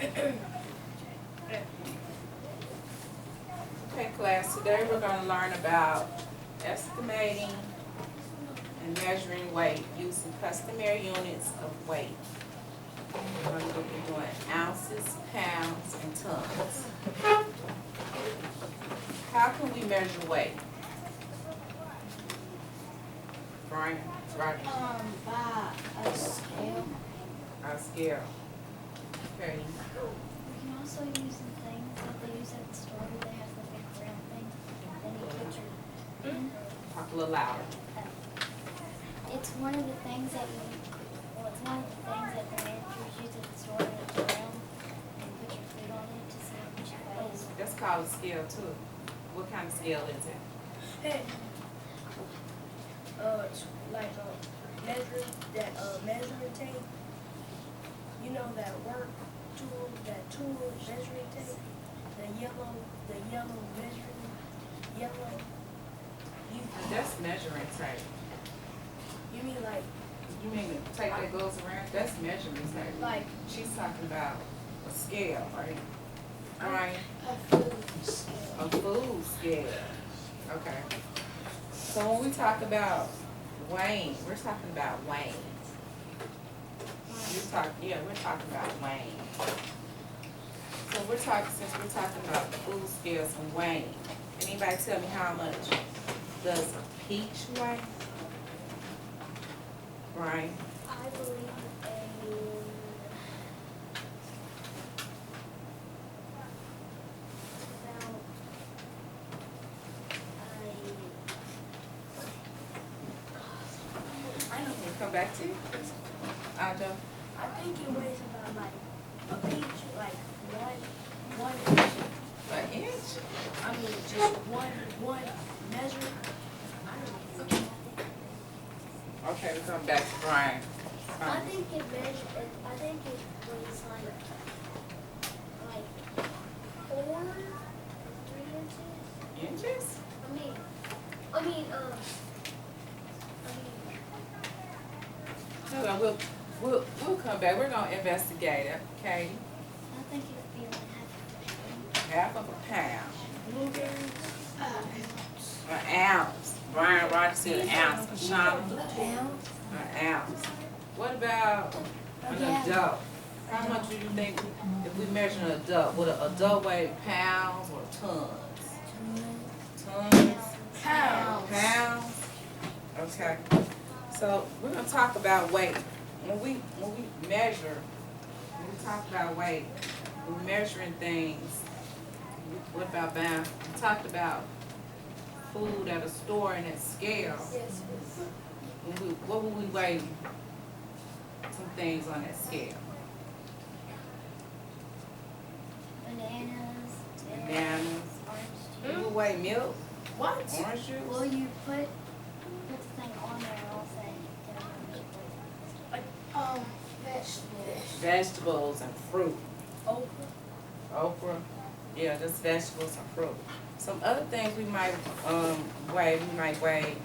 Okay, class, today we're going to learn about estimating and measuring weight using customary units of weight. We're going to be doing ounces, pounds, and tons. How can we measure weight? Brian, Roger. By a scale. Our scale. Okay. We can also use the things that they use at the store where they have the big round thing. Then you put your. Talk a little louder. It's one of the things that you. Well, it's one of the things that the managers use at the store that it's round and put your food on it to see how much it weighs. That's called a scale too. What kind of scale is it? Hey, it's like a measuring tape. You know that work tool, measuring tape, the yellow measuring, yellow. That's measuring tape. You mean like You mean the tape that goes around? That's measuring tape. like She's talking about a scale, right? Right? A food scale. A food scale. Okay. So when we talk about weighing, we're talking about weighing. We're talking about weighing. So since we're talking about food scales and weighing, can anybody tell me how much does a peach weigh? Right? I believe We'll come back to you. Aja? I think it weighs about like a peach, like one inch. An inch? I mean just one measure. I don't know. Okay, we come back to Brian. I think it weighs like 4 or 3 inches. Inches? I mean, No, we'll come back. We're gonna investigate it, okay? I think it'd be like Half of a pound. Blueberries. An ounce. Brian Roger said an ounce. Shauna? an ounce. An ounce. What about an adult? How much do you think if we measure an adult? Would an adult weigh pounds or tons? Tons? Pounds? Okay. So we're gonna talk about weight. When we talk about weight, we're measuring things. What about bound? We talked about food at a store and at scale. Yes. What would we weigh some things on that scale? Bananas. Bananas. Orange We juice. would weigh milk, What? orange juice. Well, you put the thing on there and I'll say, Vegetables. Vegetables and fruit. Okra. Okra. Yeah, just vegetables and fruit. Some other things we might weigh,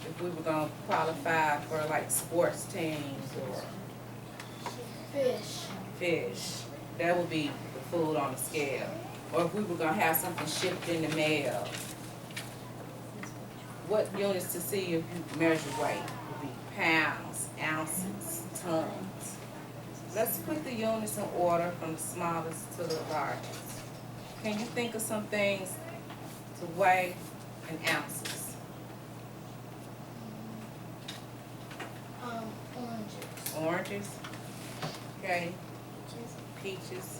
if we were gonna qualify for like sports teams or fish. That would be the food on the scale. Or if we were gonna have something shipped in the mail. What units to see if you measure weight would be pounds, ounces, tons. Let's put the units in order from the smallest to the largest. Can you think of some things to weigh in ounces? oranges. Oranges, okay, peaches,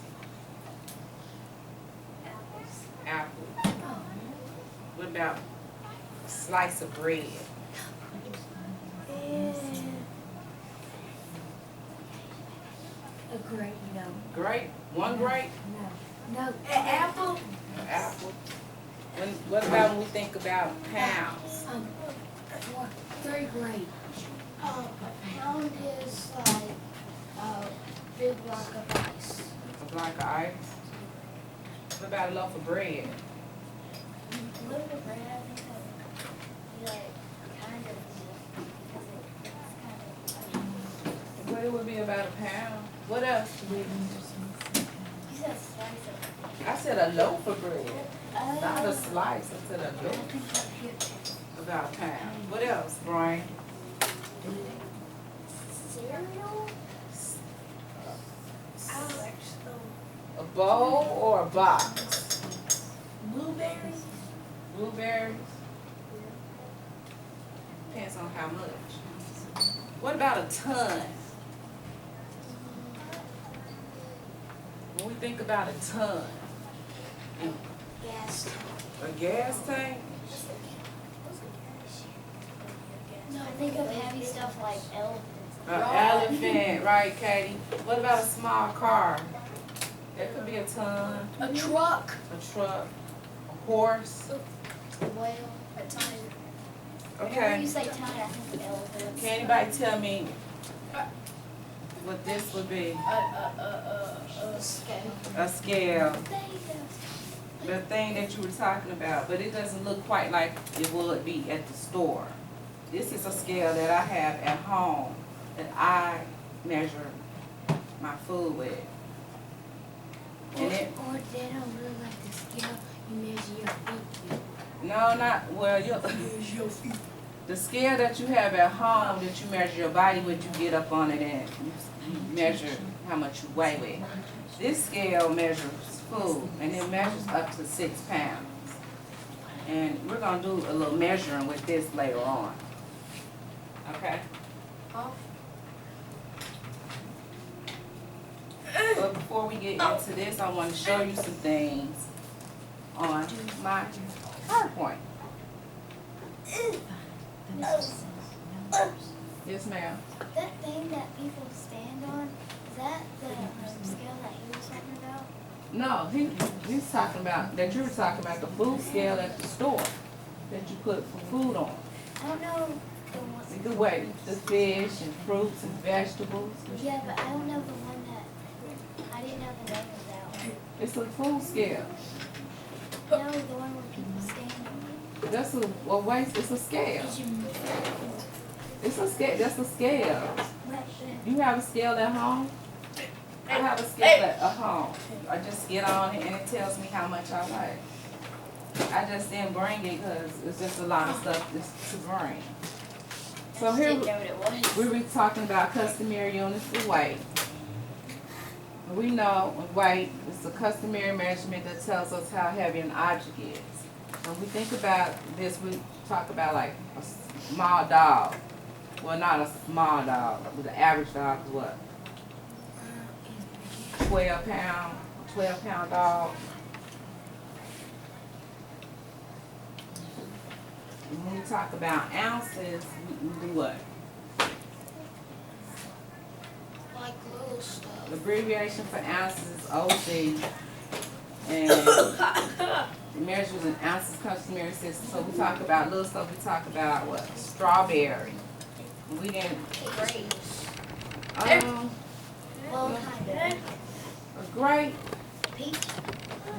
Apples. apples. What about a slice of bread? A grape, no. Grape, one grape, No. An apple. an apple. What about when we think about pounds? 3 grapes. A pound is like a big block of ice. A block of ice? What about a loaf of bread? A little bit bread, I think that would be like kind of because it's kind of. What it would be about a pound? What else? said a loaf of bread, not a slice. I said a I loaf. think up here too. About a pound. What else, Brian? Cereal? Alex, A bowl or a box? blueberries? Blueberries? Depends on how much. What about a ton? When we think about a ton, Gas. a gas tank? No, I think of heavy stuff like elephants. An elephant, right, Katie? What about a small car? That could be a ton. A truck. A truck, a horse. Well, A ton. whenever you Okay. say ton, I think of elephants. Can anybody tell me what this would be? Scale. A scale. The thing that you were talking about, but it doesn't look quite like it would be at the store. This is a scale that I have at home that I measure my food with. And it, Or they don't look like the scale you measure your feet with. no, not, well, the scale that you have at home that you measure your body with, you get up on it and you measure how much you weigh with. This scale measures food and it measures up to 6 pounds. And we're gonna do a little measuring with this later on. Okay? But before we get into this, I want to show you some things on my PowerPoint. Yes, ma'am. That thing that people stand on, is that the scale that he was talking about? No, he's talking about, that you were talking about the food scale at the store that you put for food on. I don't know the one. You can weigh the fish and fruits and vegetables. Yeah, but I don't know the one that, I didn't know the name of that one. It's a food scale. No, the one where people stand on. That's a, well, wait, it's a scale. It's a scale, that's a scale. You have a scale at home? I have a scale at home. I just get on it and it tells me how much I weigh. I just didn't bring it because it's just a lot of stuff to bring. So here, Didn't know what it was. we were talking about customary units for weight. We know weight is a customary measurement that tells us how heavy an object is. When we think about this, we talk about like a small dog. Well, not a small dog, but the average dog is what? 12 pound dog. And when we talk about ounces, we do what? Like little stuff. The abbreviation for ounces is OC, and it measures in ounces customary system. So we talk about little stuff. We talk about what? Strawberry. We didn't. Grapes. Well, kind A grape. of. Peach?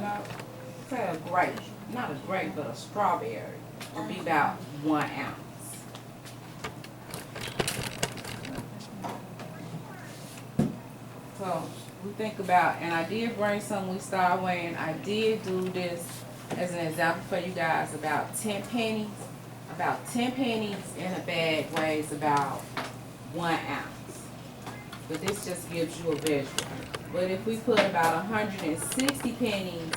No, say a grape. Not a grape, but a strawberry would be about 1 ounce. So we think about, and I did bring some we start weighing. I did do this as an example for you guys about 10 pennies. About 10 pennies in a bag weighs about 1 ounce. But this just gives you a visual. But if we put about 160 pennies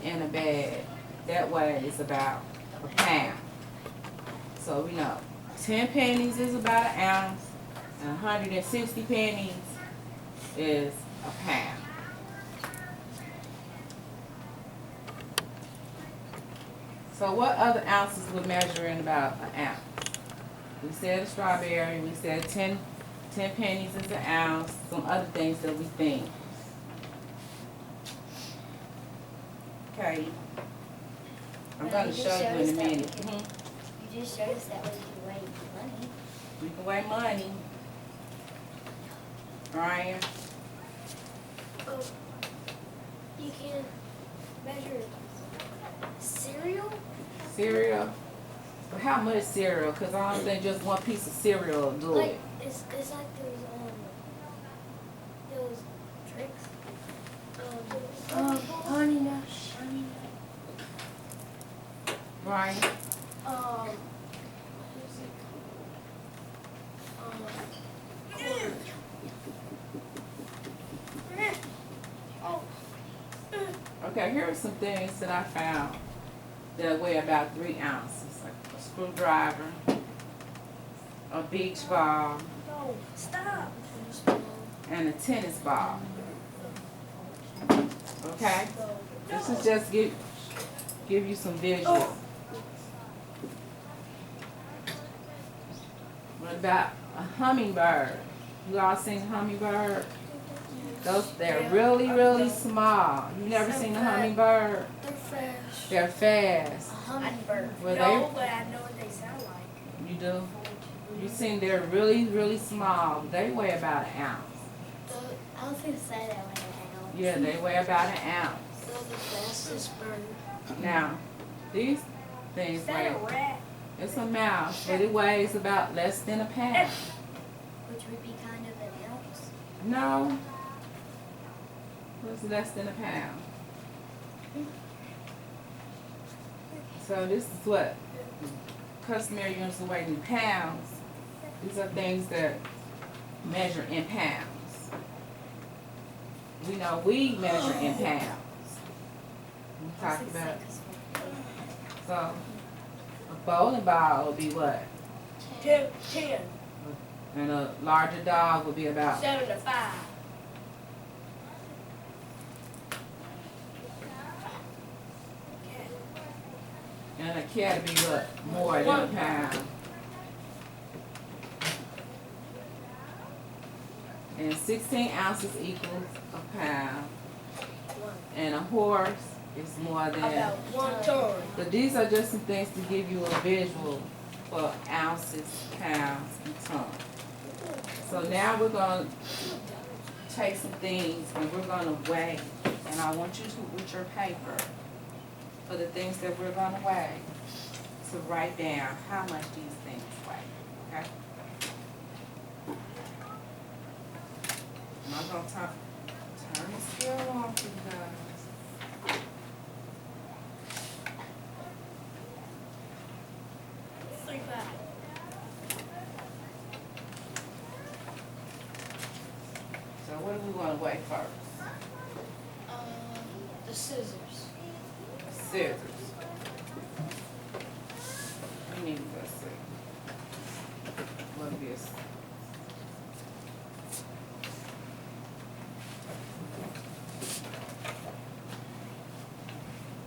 in a bag, that weighs about a pound. So we know 10 pennies is about 1 ounce, and 160 pennies is a pound. So what other ounces would measure in about 1 ounce? We said a strawberry, we said 10 pennies is 1 ounce, some other things that we think. Okay. I'm going to show you in a minute. You just showed us that way you can weigh money. We can weigh money. Brian? You can measure cereal. Cereal? But how much cereal? Because I don't think just one piece of cereal will do Like it. it's like those tricks. Honey Nut. right? What is it called? Okay, here are some things that I found that weigh about 3 ounces. Like a screwdriver, a beach ball, No, stop. and a tennis ball. Okay? This is just give you some visuals. What about a hummingbird? You all seen a hummingbird? They're really small. You never seen a hummingbird? They're fast. They're fast. A hummingbird. Well, No, but I know what they sound like. you do? You seen they're really small. They weigh about an ounce. I was gonna say that when I Yeah, they weigh about an ounce. They're the fastest bird. Now, these things Is that weigh, a rat? it's a mouse, but it weighs about less than a pound. which would be kind of an ounce. No, it's less than a pound. So this is what customary units of weight in pounds. These are things that measure in pounds. We know we measure in pounds. We talked about, so a bowling ball would be what? 10. And a larger dog would be about 7 to 5. and a cat would be what? More than a pound. And 16 ounces equals a pound. And a horse is more than. About 1 ton. But these are just some things to give you a visual for ounces, pounds, and tons. So now we're going to take some things and we're going to weigh. And I want you to, with your paper, for the things that we're going to weigh, to write down how much these things weigh. Okay? I'm going to turn the scale on for you guys. So what do we want to weigh first? The scissors. Scissors. We need to go see. What it is.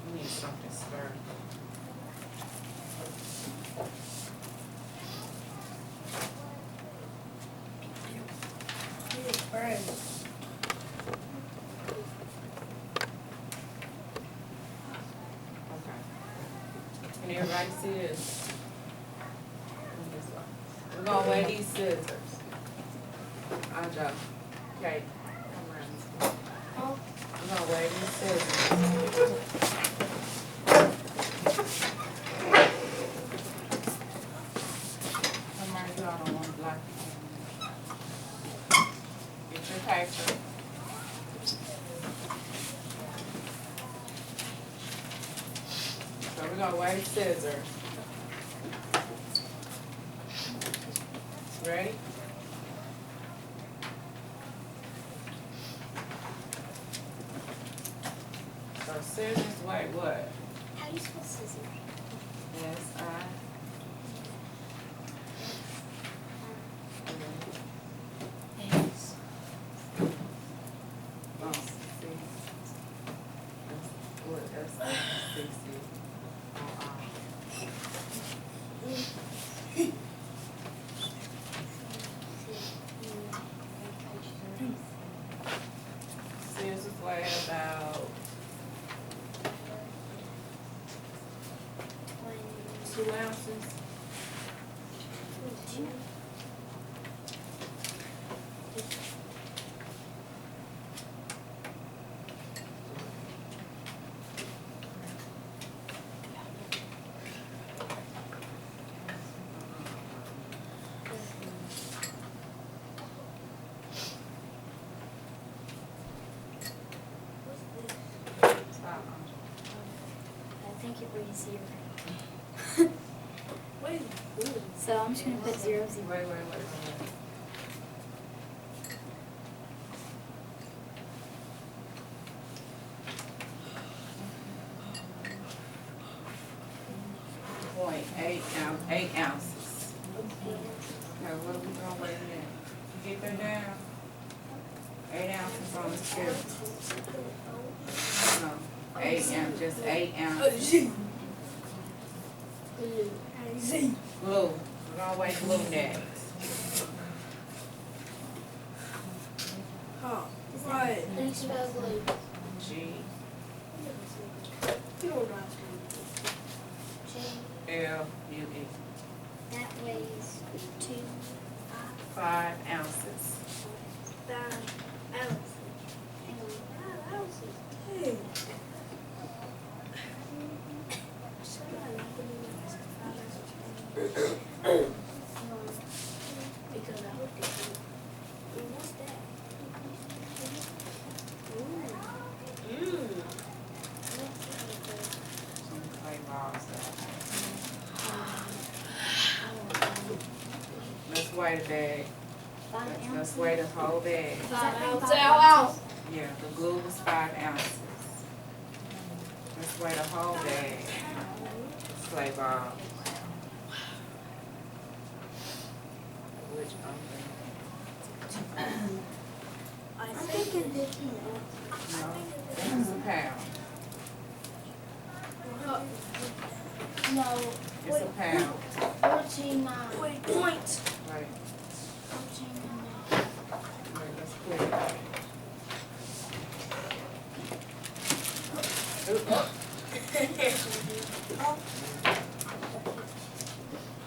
We need something sturdy. Okay. Can everybody see this? We're gonna weigh these scissors. I'll drop. Okay, come around. We're gonna weigh these scissors. Come right here, I don't want to block you. Get your paper. So we're gonna weigh scissors. Ready? So scissors weigh what? How do you spell scissors? S-I. Oh, see. What S-I-C-C-O-R. Scissors weigh about 2 ounces. I think you're pretty serious. So I'm just gonna put 0, 0. Wait. 8 ounces. Okay, what are we gonna weigh in? You get that down? 8 ounces on the scale. No, 8 ounces, just 8 ounces. Glue. We're gonna weigh glue next. Right. Thanks for the glue. G You don't know how L U E. That weighs 2, 5 ounces. 5 ounces. hang on. 5 ounces. Hey. Somebody put me like 5 ounces. Because I looked at it. What's that? Some clay balls there. Let's weigh the bag. 5 Let's ounces. weigh the whole bag. 5 ounces. Yeah, the glue was 5 ounces. Let's weigh the whole bag. Clay ball. Which I'm thinking 15 ounces. no, this is a pound. No, It's a pound. 14, Wait, points. Right. 14, Wait, let's put it.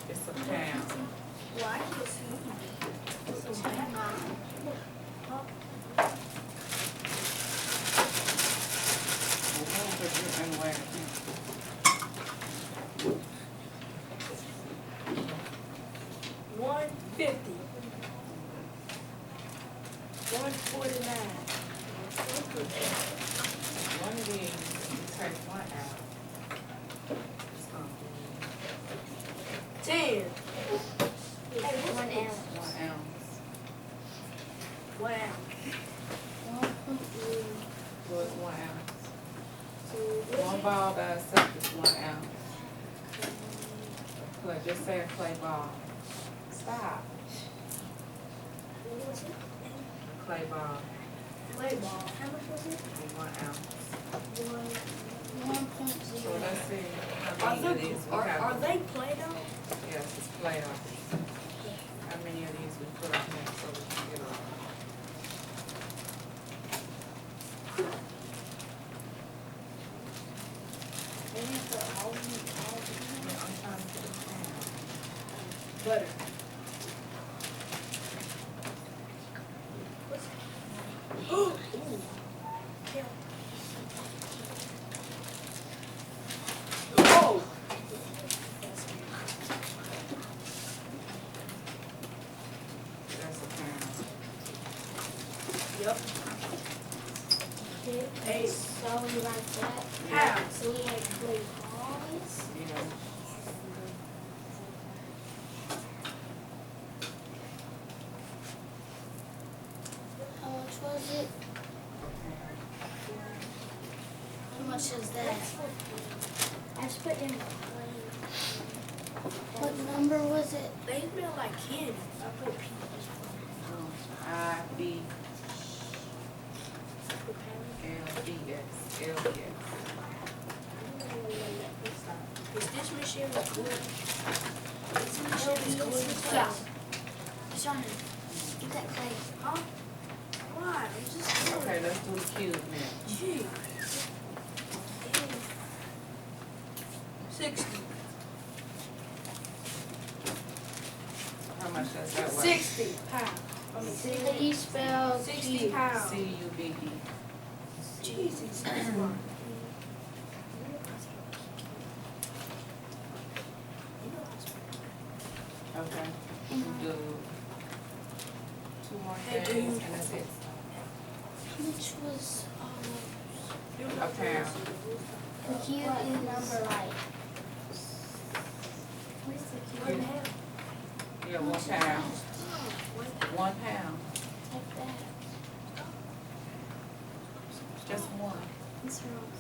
It's a pound. Well, I can't see. We're gonna put this in where. 150. 149. One of these, you take one out. It's gonna be 10. 1 ounce. 1 ounce. 1 ounce. 1.3. What's 1 ounce? One ball by itself is 1 ounce. Look, just say a clay ball. Stop. What was it? A clay ball Clay ball. How much was it? is 1 ounce. 1.0. So let's see how Are many of these we have. are they Play-Doh? Yes, it's Play-Doh. How many of these we put up next so we can get off? They didn't put all of them. Yeah, I'm trying to put it down. Butter. Oh! Oh! That's a pound. Yep. 8. So we like that. How? So we like clay balls. Yeah. How much was it? How much is that? I just put in What number was it? they smell like candy. I put peanuts. I, B, I put pounds. L, B, S, L, B, S. Is this machine recording? Is this machine recording? Yeah. Shauna, get that clay. Huh? Why? I'm just doing Okay, let's do the cube now. Gee. 60. How much does that weigh? 60 pounds. I mean, City spelled 60 cube. pounds. C-U-B-E. Jesus. Okay. We do 2 more Hey, things dude. and that's it. How much was A pound. the cube is number like? What is the cube? Cube. Yeah, 1 pound. 1 pound. Take that. Just one. This wrong.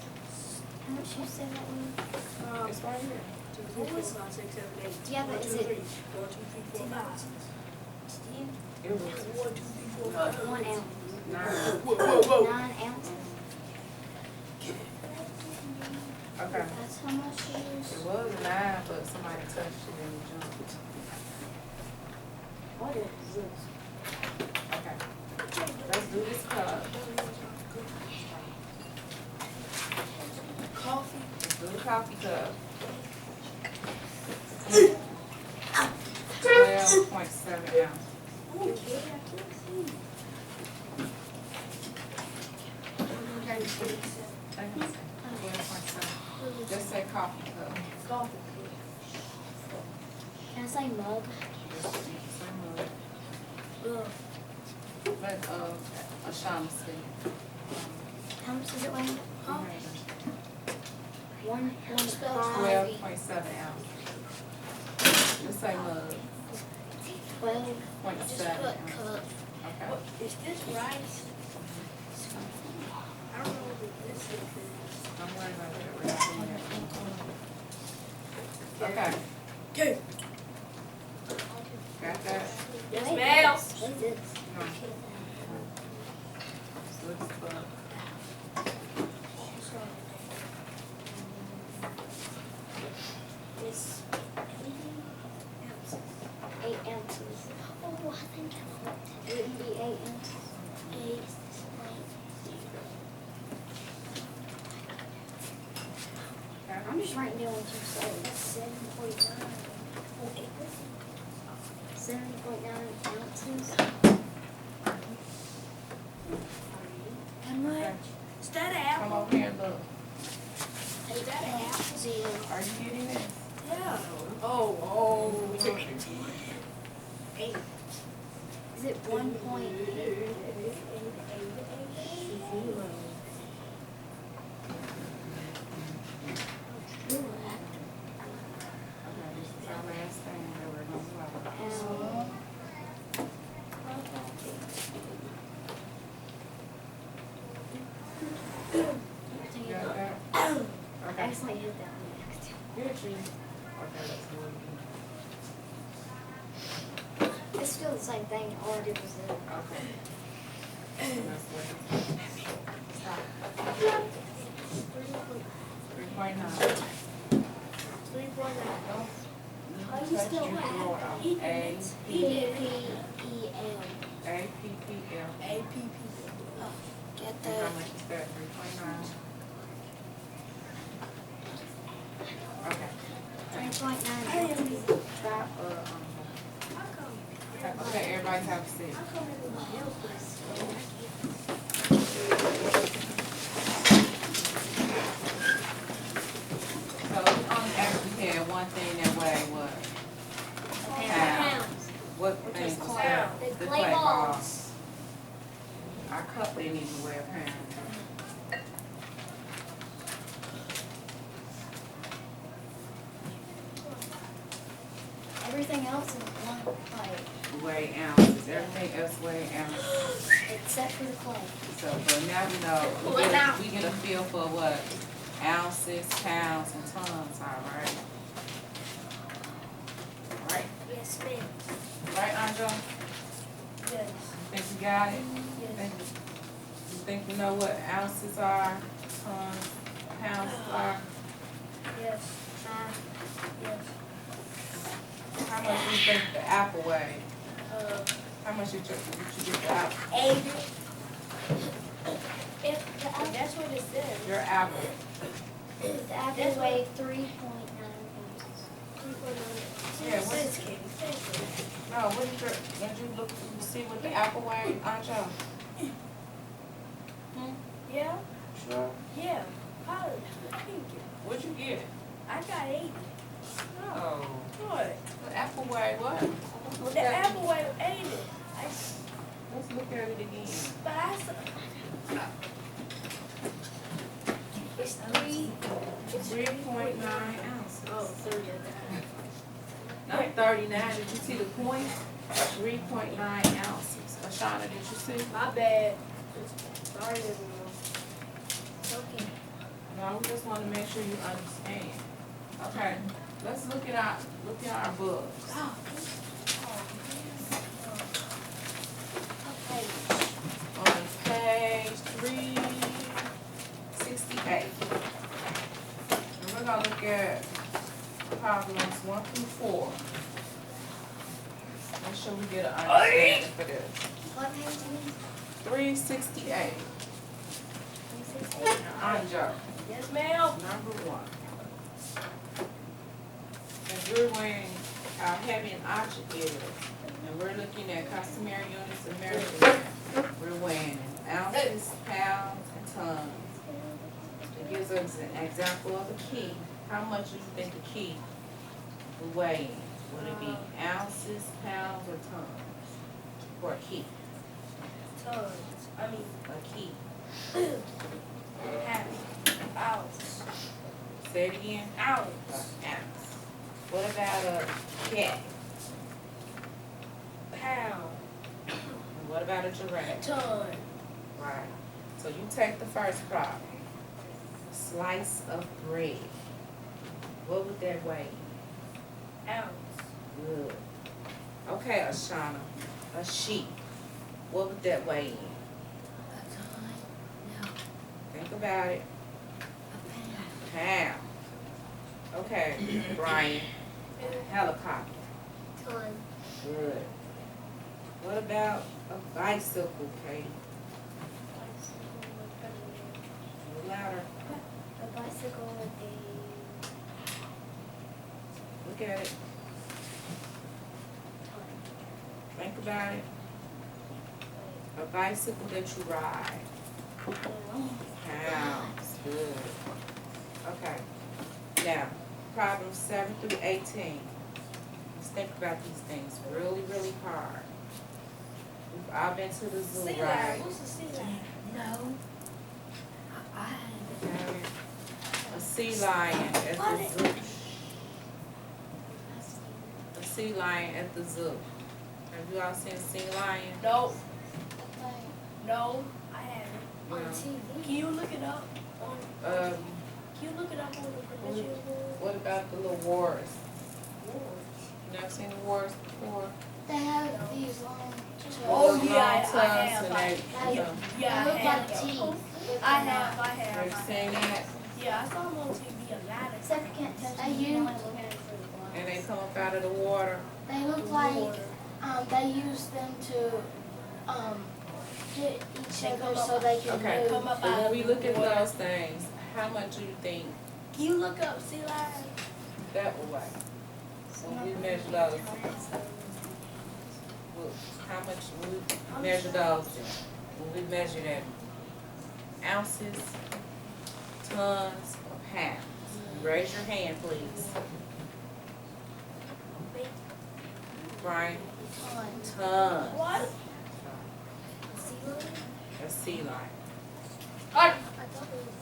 How much you say that was? It's right here. 2, 3, 4, 5, 6, 7, 8. Yeah, but 1, 2, is 3. it 1, 2, 3, 4, 5. Steve? It was 1, 2, 3, 4, 5. 1 ounce. 9. 9 ounces. Okay. That's how much it is. It was 9, but somebody touched it and jumped. What is this? Okay. Let's do this cup. Coffee. Let's do the coffee cup. 12.7 ounces. Oh, kid, I can't see. Thank you. 12.7. Just say coffee cup. Coffee. Can I say mug? Ugh. Let O'Shaughnessy. How much does it weigh? Huh? 1.5. 12.7 ounces. Just say mug. 12. Just 0.7 put ounces. cup. Okay. What, is this rice? I don't know what this is. Don't worry about that. We're not doing that. Okay. Okay. Got that? Yes, Wait, ma'am. What is this? No. Looks fun. It's 8 ounces. Oh, I think I looked. It would be 8 ounces. 8. I'm just writing down what you said. That's 7.9. 7.9 ounces. how much? Is that an Come apple? over here and look. Is that an apple? Are you getting this? Yeah. Oh. 8. Is it 1.8? Okay, this is our last thing that we're gonna swallow. You got that? I Okay. accidentally hit that one next. Good, G. Okay, let's do it. It's still the same thing. All I did was it. Okay. That's what it is. Stop. 3.9. 3.9. How you spell that? P-P-E-L. A-P-P-L. APP. Get And how that. much is that? 3.9. Okay. 3.9 I am- ounces. Stop. Okay, everybody have a seat. How come everybody else does? So we only actually had one thing that weighed what? Pounds. What thing was that? The clay balls. Our cup didn't even weigh a pound. Everything else is one plate, Weigh ounces. Everything else weigh ounces. except for the clay. So, but now we know, we get a feel for what ounces, pounds, and tons are, right? Right? Yes, ma'am. Right, Andre? Yes. Think we got it? Yes. You think we know what ounces are, tons, pounds are? Yes. Yes. How much do you think the apple weighed? Uh, How much did you get the apple? 80. That's what it says. Your apple. The apple weighed 3.9 ounces. 3.9. Yeah, It says candy. No, what did you look, you see what the apple weighed, Anjo? Yeah? Sure. Yeah. Probably. What'd you get? I got 80. No. What? The apple weighed what? Well, the apple weighed 80. Let's look at it again. But I saw. It's 3. 3.9 ounces. Oh, 30. Not 39. Did you see the point? 3.9 ounces. Ashana, did you see? My bad. Sorry, everyone. Okay. No, we just want to make sure you understand. Okay, let's look at our books. Oh. Okay. On page 368. And we're gonna look at problems 1 through 4. Make sure we get an understanding for this. What page is 368. 368? Anja, Yes, ma'am. number 1. And we're weighing our heavy and object areas. And we're looking at customary units of measurement. We're weighing in ounces, pounds, and tons. It gives us an example of a key. How much do you think a key will weigh in? Would it be ounces, pounds, or tons for a key? Tons. I mean, A key. half. Ounce. Say it again. Ounce. Ounce. What about a cat? Pound. And what about a giraffe? Ton. Right. So you take the first problem. A slice of bread. What would that weigh? Ounce. Good. Okay, Ashana. A sheep. What would that weigh in? A ton? No. Think about it. A pound. Pound. Okay, Brian. Helicopter. Ton. Good. What about a bicycle, Katie? A little louder. A bicycle would be Look at it. Think about it. A bicycle that you ride. Pounds. Good. Okay. Now, problems 7 through 18. Let's think about these things really, really hard. We've all been to the zoo, Sea lion. right? What's a sea lion? No. I had it. Okay. A sea lion at the zoo. A sea lion at the zoo. Have you all seen a sea lion? No. like No. I haven't. on No. TV. Can you look it up on? Can you look it up on the provincial board? What about the little wars? You never seen the wars before? They have these long Oh, Those yeah, long I tongues have, and like- they, you know, Yeah, They I look have. like teeth. I have. have you seen that? Yeah, I saw them on TV a lot. Except you can't touch them. You can only look at it through the glass. And they come up out of the water. They look like they use them to hit each They other come so up- they can Okay, move. Come up but out when of we the look at water. those things, how much do you think Can you look up sea lion? that will weigh? When we measure those, how much when we measure those, when we measure that ounces, tons, or pounds? Raise your hand, please. Brian, tons. What? A sea lion. I I thought it was